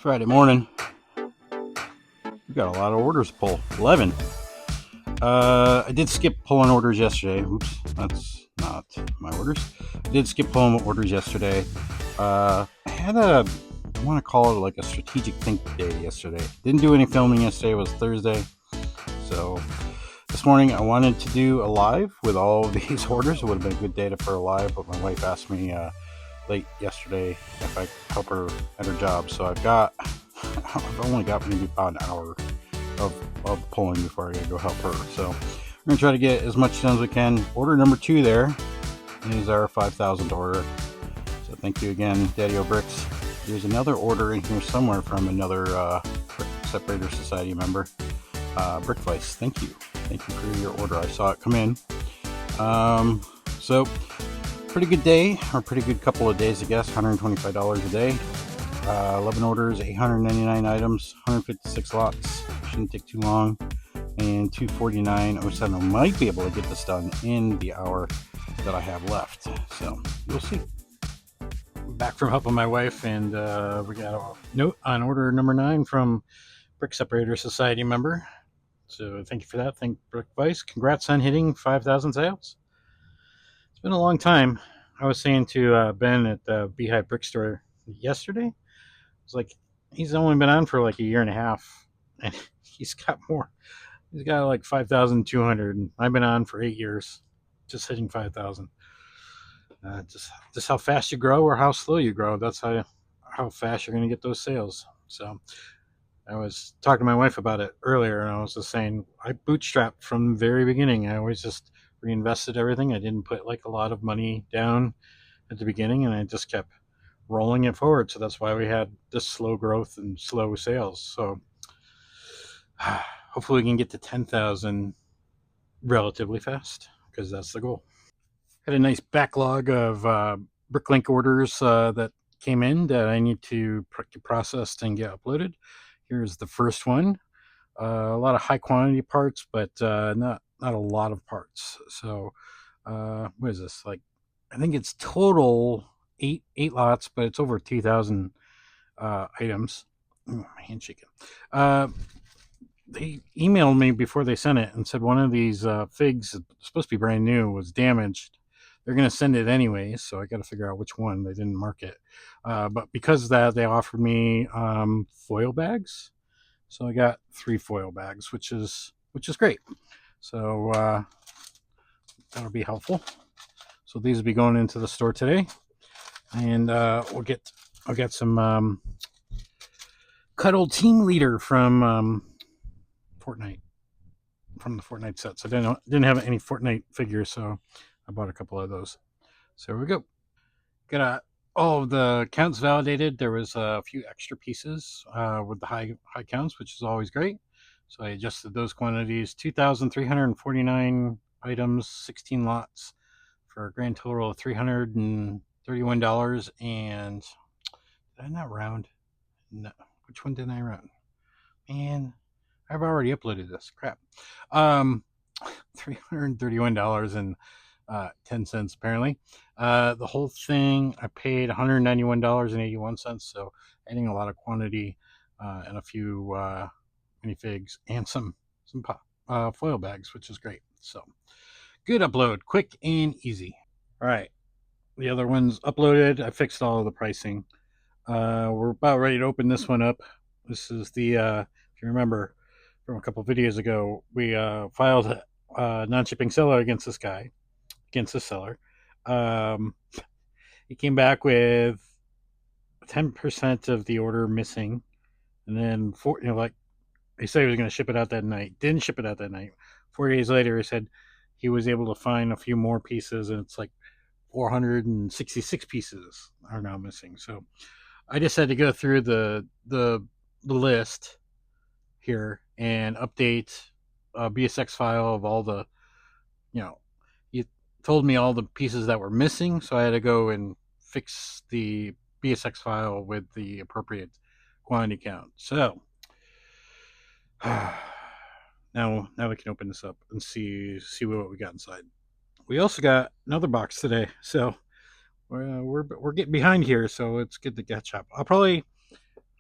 Friday morning. We got a lot of orders to pull. 11. I did skip pulling orders yesterday. Oops, that's not my orders. I did skip pulling orders yesterday. I had I want to call it like a strategic think day yesterday. Didn't do any filming yesterday. It was Thursday. So this morning I wanted to do a live with all of these orders. It would have been a good day for a live, but my wife asked me late yesterday if I could help her at her job. So I've only got maybe about an hour of pulling before I gotta go help her. So we're gonna try to get as much done as we can. Order number 2 there is our 5,000th order. So thank you again, Daddy O Bricks. There's another order in here somewhere from another Brick Separator Society member, BrickLink. Thank you for your order. I saw it come in. So pretty good day, or pretty good couple of days, I guess. $125 a day. 11 orders, 899 items, 156 lots. Shouldn't take too long. And 249.07. I might be able to get this done in the hour that I have left. So we'll see. I'm back from helping my wife, and we got a note on order number 9 from Brick Separator Society member. So thank you for that. Thank BrickLink. Congrats on hitting 5,000 sales. It's been a long time. I was saying to Ben at the Beehive Brick Store yesterday, it's like he's only been on for like a year and a half, and he's got more. He's got like 5,200, and I've been on for 8 years, just hitting 5,000. Just how fast you grow or how slow you grow. That's how fast you're going to get those sales. So I was talking to my wife about it earlier, and I was just saying I bootstrapped from the very beginning. I always just reinvested everything. I didn't put like a lot of money down at the beginning, and I just kept rolling it forward. So that's why we had this slow growth and slow sales. So hopefully we can get to 10,000 relatively fast, because that's the goal. Had a nice backlog of BrickLink orders that came in that I need to get processed and get uploaded. Here's the first one. A lot of high quantity parts, but not a lot of parts. So what is this? Like, I think it's total eight lots, but it's over 2,000 items. My hand's shaking. They emailed me before they sent it and said one of these figs, supposed to be brand new, was damaged. They're going to send it anyways, so I got to figure out which one. They didn't mark it. But because of that, they offered me foil bags. So I got 3 foil bags, which is great. So that'll be helpful. So these will be going into the store today, and I'll get some Cuddle Team Leader from Fortnite, from the Fortnite sets. I didn't have any Fortnite figures, so I bought a couple of those. So here we go. Got all of the counts validated. There was a few extra pieces with the high counts, which is always great. So I adjusted those quantities. 2,349 items, 16 lots, for a grand total of $331. And did I not round? No. Which one didn't I round? Man, I've already uploaded this. Crap. $331 and 10 cents apparently. The whole thing I paid $191.81. So adding a lot of quantity and a few minifigs and some foil bags, which is great. So good upload, quick and easy. All right, the other one's uploaded. I fixed all of the pricing. We're about ready to open this one up. This is the if you remember from a couple videos ago, we filed a non-shipping seller against this seller. He came back with 10% of the order missing, and then like he said he was going to ship it out that night. Didn't ship it out that night. 4 days later, he said he was able to find a few more pieces, and it's like 466 pieces are now missing. So I just had to go through the list here and update a BSX file of all the, he told me all the pieces that were missing, so I had to go and fix the BSX file with the appropriate quantity count. So now we can open this up and see what we got inside. We also got another box today, so we're getting behind here, so it's good to catch up.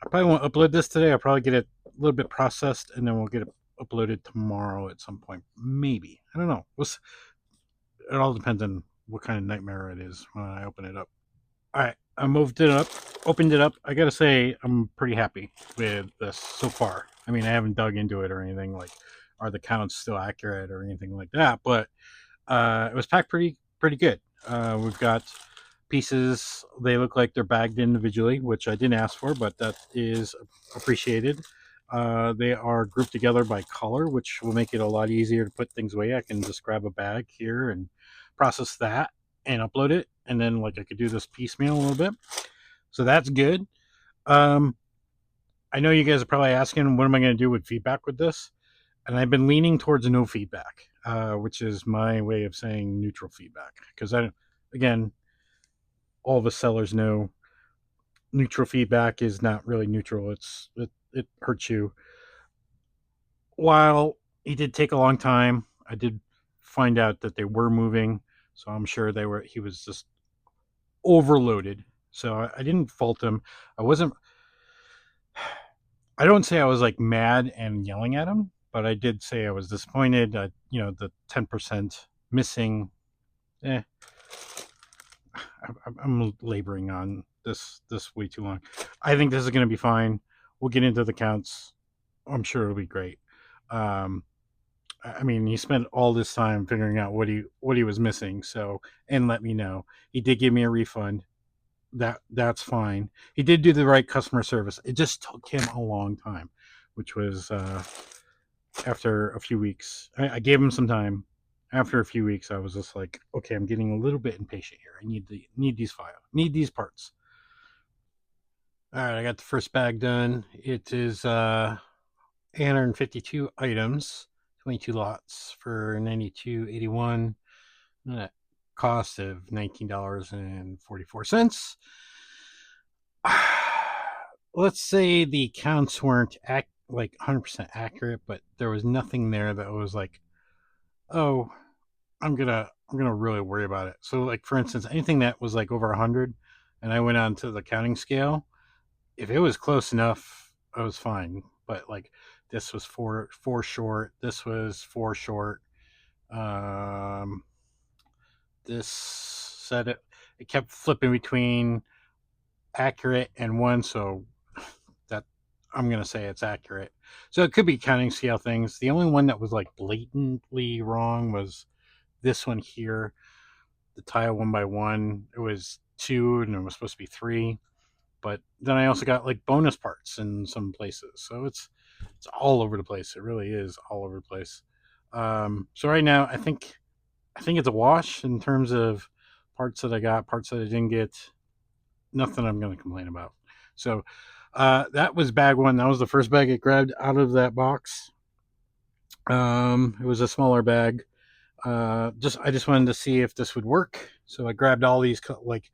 I probably won't upload this today. I'll probably get it a little bit processed, and then we'll get it uploaded tomorrow at some point. Maybe. I don't know. It all depends on what kind of nightmare it is when I open it up. All right, I moved it up, opened it up. I gotta say, I'm pretty happy with this so far. I mean, I haven't dug into it or anything like, are the counts still accurate or anything like that? But it was packed pretty good. We've got pieces. They look like they're bagged individually, which I didn't ask for, but that is appreciated. They are grouped together by color, which will make it a lot easier to put things away. I can just grab a bag here and process that and upload it, and then like I could do this piecemeal a little bit. So that's good. Um, I know you guys are probably asking, what am I going to do with feedback with this? And I've been leaning towards no feedback, which is my way of saying neutral feedback. Because again, all the sellers know neutral feedback is not really neutral. It hurts you. While it did take a long time, I did find out that they were moving, so I'm sure they were. He was just overloaded. So I didn't fault him. I wasn't. I don't say I was like mad and yelling at him, but I did say I was disappointed. The 10% missing. Eh, I'm laboring on this way too long. I think this is going to be fine. We'll get into the counts. I'm sure it'll be great. Um, I mean, he spent all this time figuring out what he was missing. So, and let me know. He did give me a refund. That's fine. He did do the right customer service. It just took him a long time, which was after a few weeks. I gave him some time. After a few weeks, I was just like, okay, I'm getting a little bit impatient here. I need these need these parts. All right, I got the first bag done. It is 852 items, 22 lots for 92.81. That cost of $19.44. Let's say the counts weren't like 100% accurate, but there was nothing there that was like, oh, I'm gonna really worry about it. So, like for instance, anything that was like over 100, and I went on to the counting scale, if it was close enough, I was fine. But like this was four short. This was four short. Um, this said it kept flipping between accurate and one, so that I'm gonna say it's accurate. So it could be counting scale things. The only one that was like blatantly wrong was this one here, the tile 1x1. It was two and it was supposed to be three. But then I also got like bonus parts in some places. So it's all over the place. It really is all over the place. So right now I think it's a wash in terms of parts that I got, parts that I didn't get. Nothing I'm going to complain about. So that was bag one. That was the first bag I grabbed out of that box. It was a smaller bag. I just wanted to see if this would work. So I grabbed all these like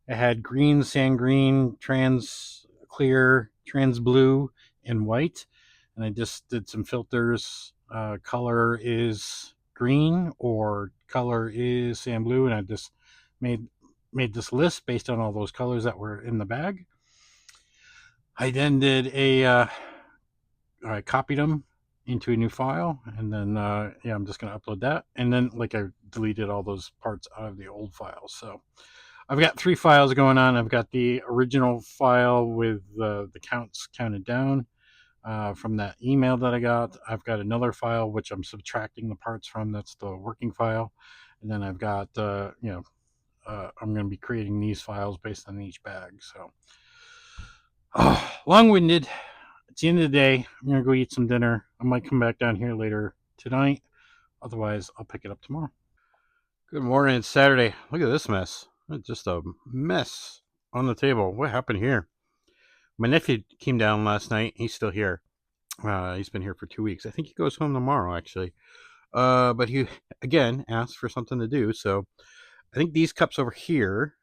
I had green, sand green, trans clear, trans blue, and white. And I just did some filters. Color is green or color is sand blue. And I just made made this list based on all those colors that were in the bag. I then did I copied them into a new file, and then yeah, I'm just gonna upload that, and then like I deleted all those parts out of the old file. So I've got three files going on. I've got the original file with the counts counted down from that email that I got. I've got another file which I'm subtracting the parts from. That's the working file, and then I've got I'm going to be creating these files based on each bag. So long-winded. It's the end of the day. I'm going to go eat some dinner. I might come back down here later tonight. Otherwise, I'll pick it up tomorrow. Good morning. It's Saturday. Look at this mess. It's just a mess on the table. What happened here? My nephew came down last night. He's still here. He's been here for 2 weeks. I think he goes home tomorrow, actually. But he, again, asked for something to do. So I think these cups over here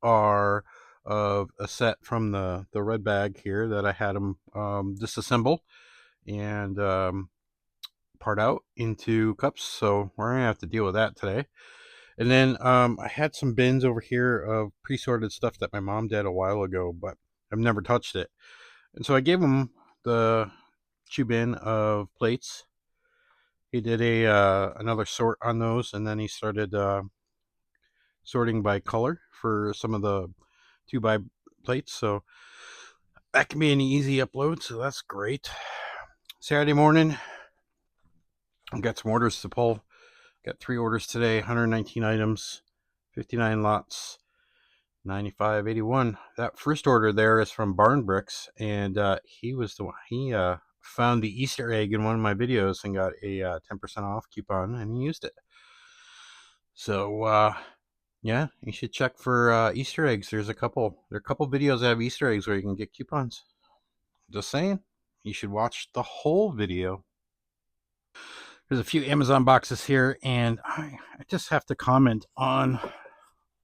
are of a set from the red bag here that I had him disassemble and part out into cups. So we're going to have to deal with that today. And then I had some bins over here of pre-sorted stuff that my mom did a while ago, but I've never touched it. And so I gave him the chew bin of plates. He did another sort on those, and then he started sorting by color for some of the 2x plates. So that can be an easy upload, so that's great. Saturday morning, I've got some orders to pull. Got 3 orders today, 119 items, 59 lots, 95.81. That first order there is from Barn Bricks, and he was the one. He found the Easter egg in one of my videos and got a 10% off coupon, and he used it. So yeah, you should check for Easter eggs. There are a couple videos that have Easter eggs where you can get coupons. Just saying, you should watch the whole video. There's a few Amazon boxes here, and I just have to comment on,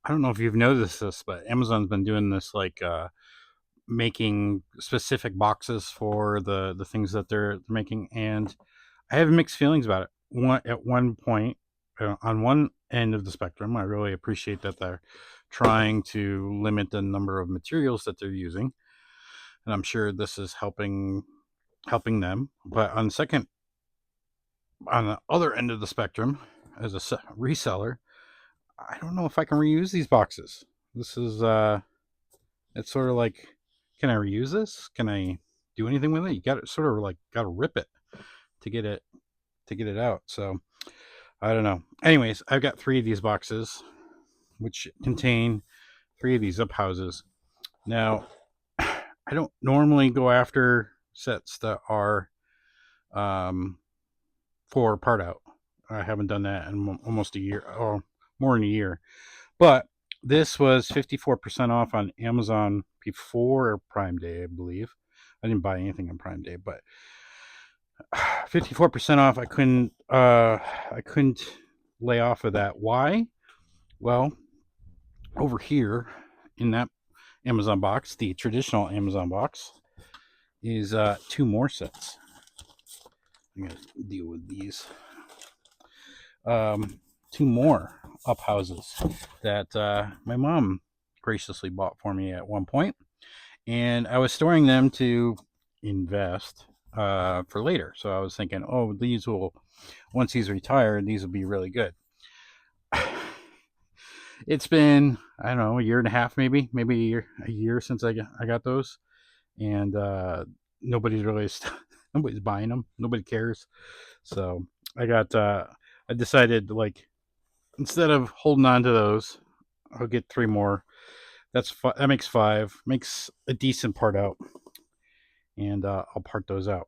I don't know if you've noticed this, but Amazon's been doing this, like making specific boxes for the things that they're making, and I have mixed feelings about it. At one point, on one end of the spectrum, I really appreciate that they're trying to limit the number of materials that they're using, and I'm sure this is helping them. But on the other end of the spectrum, as a reseller, I don't know if I can reuse these boxes. This is it's sort of like, can I reuse this? Can I do anything with it? You got to sort of like got to rip it to get it out. So I don't know. Anyways, I've got 3 of these boxes, which contain 3 of these up houses. Now, I don't normally go after sets that are for part out. I haven't done that in almost a year, or more than a year. But this was 54% off on Amazon before Prime Day, I believe. I didn't buy anything on Prime Day, but 54% off. I couldn't lay off of that. Why? Well, over here in that Amazon box, the traditional Amazon box, is 2 more sets. I'm gonna deal with these. 2 more up houses that my mom graciously bought for me at one point, and I was storing them to invest for later. So I was thinking, oh, these will, once he's retired, these will be really good. It's been, I don't know, a year and a half, maybe a year since I got those, and nobody's really nobody's buying them. Nobody cares. So I decided, like, instead of holding on to those, I'll get 3 more. That makes 5. Makes a decent part out, and I'll part those out.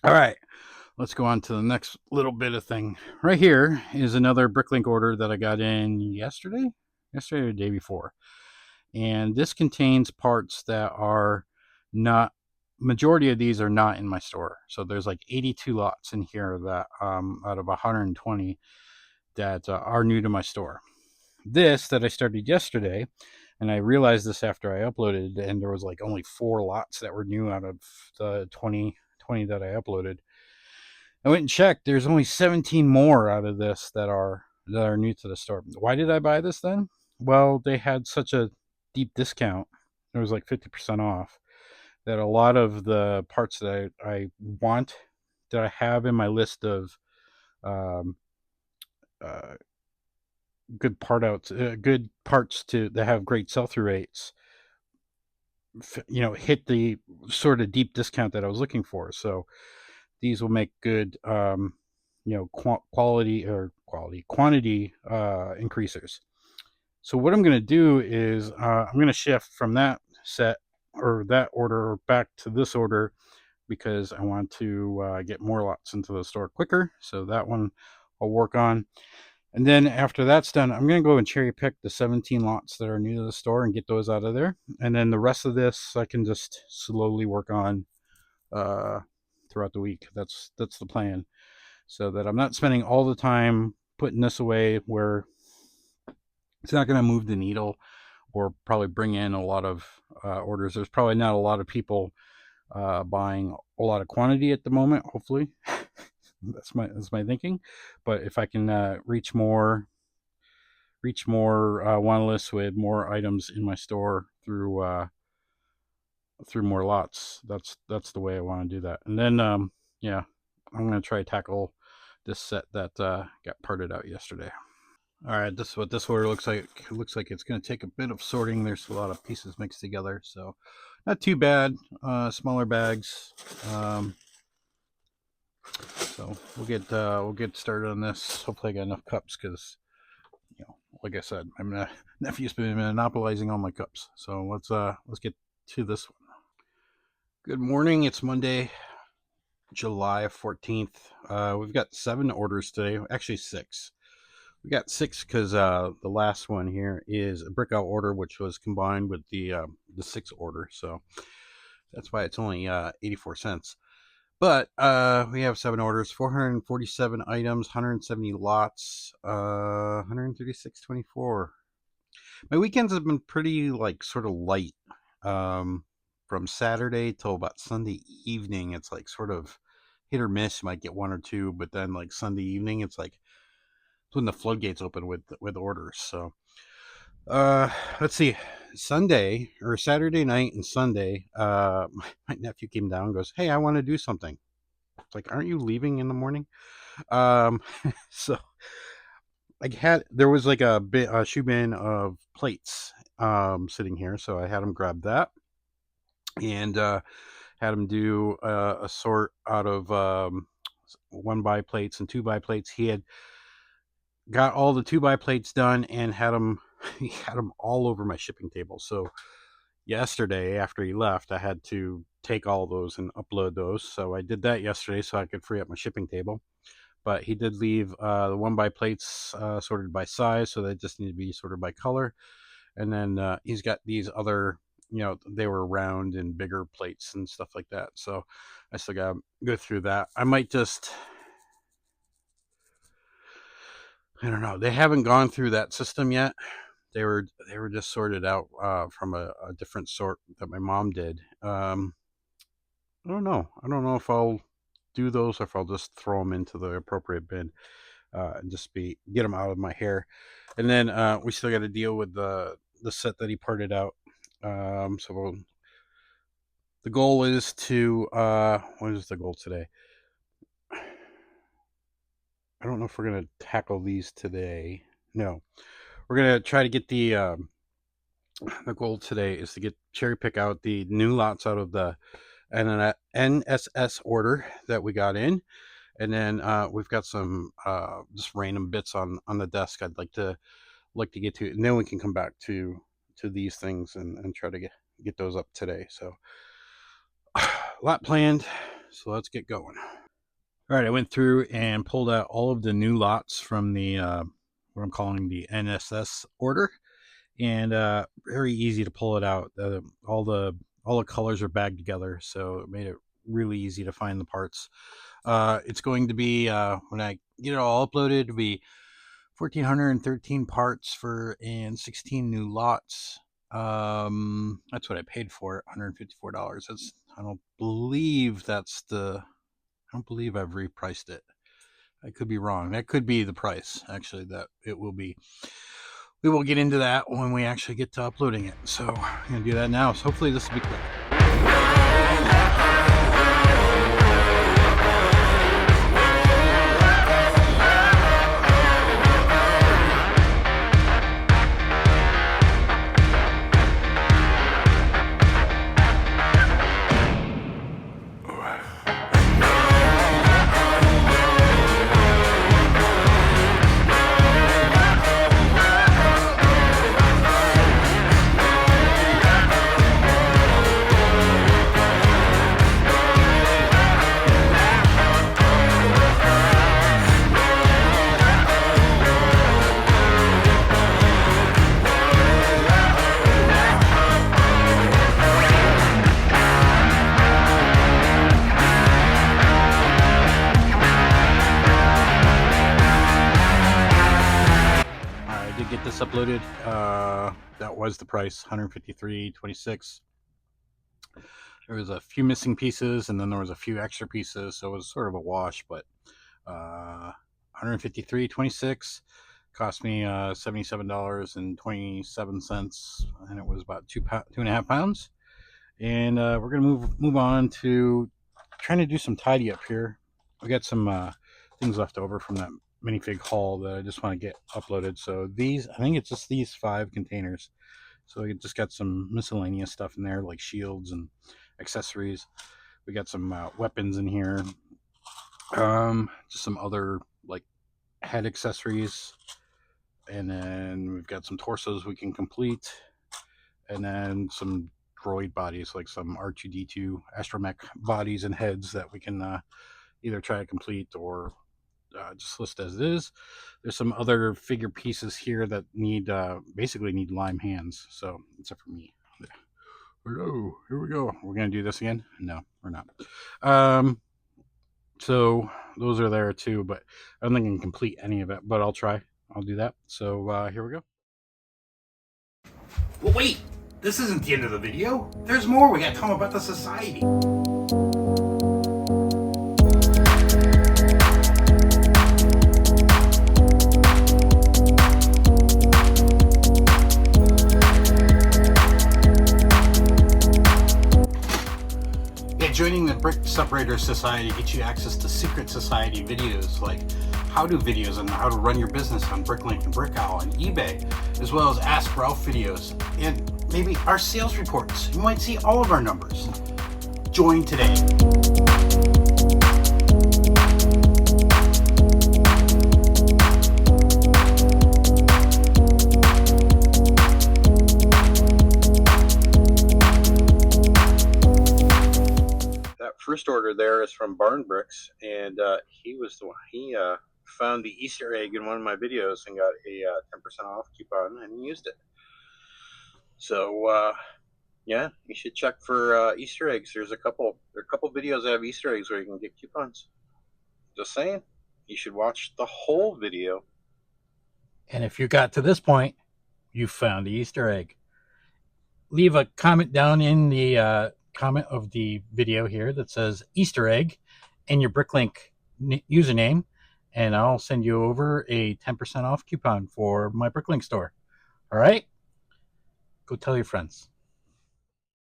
All right, let's go on to the next little bit of thing. Right here is another BrickLink order that I got in yesterday or the day before, and this contains parts that are not. Majority of these are not in my store, so there's like 82 lots in here that out of 120 that are new to my store. This that I started yesterday, and I realized this after I uploaded, and there was like only 4 lots that were new out of the 20 that I uploaded. I went and checked. There's only 17 more out of this that are new to the store. Why did I buy this then? Well, they had such a deep discount. It was like 50% off, that a lot of the parts that I want, that I have in my list of um, good parts that have great sell-through rates, hit the sort of deep discount that I was looking for. So these will make good quantity increasers. So what I'm going to do is I'm going to shift from that set or that order back to this order, because I want to get more lots into the store quicker. So that one I'll work on. And then after that's done, I'm going to go and cherry pick the 17 lots that are new to the store and get those out of there. And then the rest of this I can just slowly work on throughout the week. That's the plan, so that I'm not spending all the time putting this away where it's not going to move the needle or probably bring in a lot of orders. There's probably not a lot of people buying a lot of quantity at the moment, hopefully. that's my thinking. But if I can reach more want lists with more items in my store through through more lots. That's the way I want to do that. And then yeah, I'm gonna try to tackle this set that got parted out yesterday. All right, this is what this order looks like. It looks like it's going to take a bit of sorting. There's a lot of pieces mixed together, so not too bad. Smaller bags. So we'll get started on this. Hopefully, I got enough cups because, like I said, my nephew's been monopolizing all my cups. So let's get to this one. Good morning. It's Monday, July 14th. We've got 7 orders today. Actually, 6. We got 6 because the last one here is a Brick Owl order, which was combined with the 6 order. So that's why it's only 84 cents. But we have 7 orders, 447 items, 170 lots, 136.24. My weekends have been pretty sort of light. From Saturday till about Sunday evening, it's sort of hit or miss. You might get 1 or 2, but then Sunday evening, it's when the floodgates open with orders. So let's see, Sunday or Saturday night and Sunday, my nephew came down and goes, "Hey, I want to do something." It's like, aren't you leaving in the morning? So there was a shoe bin of plates sitting here, so I had him grab that and had him do a sort out of 1x plates and 2x plates. He had got all the 2x plates done and he had them all over my shipping table. So yesterday, after he left, I had to take all those and upload those. So I did that yesterday so I could free up my shipping table. But he did leave the 1x plates sorted by size, so they just need to be sorted by color. And then he's got these other, they were round and bigger plates and stuff like that. So I still got to go through that. I might just, I don't know. They haven't gone through that system yet. They were just sorted out from a different sort that my mom did. I don't know. I don't know if I'll do those or if I'll just throw them into the appropriate bin and just get them out of my hair. And then we still got to deal with the set that he parted out. The goal is to what is the goal today? I don't know if we're gonna tackle these today. No, we're gonna try to get the goal today is to cherry pick out the new lots out of the NSS order that we got in, and then we've got some just random bits on the desk I'd like to get to, and then we can come back to these things and try to get those up today. So a lot planned, so let's get going. All right, I went through and pulled out all of the new lots from the what I'm calling the NSS order, and very easy to pull it out. All the colors are bagged together, so it made it really easy to find the parts. It's going to be when I get it all uploaded, it'll be 1,413 parts and 16 new lots. That's what I paid for it, $154. I don't believe I've repriced it. I could be wrong. That could be the price, actually, that it will be. We will get into that when we actually get to uploading it. So I'm going to do that now. So hopefully this will be quick. Get this uploaded. That was the price, $153.26. There was a few missing pieces, and then there was a few extra pieces, so it was sort of a wash. But $153.26 cost me $77.27, and it was about 2.5 pounds. And we're gonna move on to trying to do some tidy up here. We got some things left over from that minifig haul that I just want to get uploaded. So these, I think it's just these 5 containers. So we just got some miscellaneous stuff in there, like shields and accessories. We got some weapons in here. Just some other like head accessories, and then we've got some torsos we can complete, and then some droid bodies, like some R2D2 astromech bodies and heads that we can either try to complete or just list as it is. There's some other figure pieces here that basically need lime hands, so except for me. Hello, here we go. We're gonna do this again? No, we're not. So those are there too, but I don't think I can complete any of it, but I'll try. I'll do that. So here we go. Well, wait, this isn't the end of the video. There's more. We got to tell them about the society. Joining the Brick Separator Society gets you access to secret society videos like how-to videos on how to run your business on BrickLink and Brick Owl and eBay, as well as Ask Ralph videos and maybe our sales reports. You might see all of our numbers. Join today. First order there is from Barn Bricks, and he was the one. He found the Easter egg in one of my videos and got a 10% off coupon, and he used it. So yeah, you should check for Easter eggs. There are a couple videos that have Easter eggs where you can get coupons. Just saying, you should watch the whole video. And if you got to this point, you found the Easter egg. Leave a comment down in the comment of the video here that says Easter egg and your BrickLink username, and I'll send you over a 10% off coupon for my BrickLink store. All right, go tell your friends.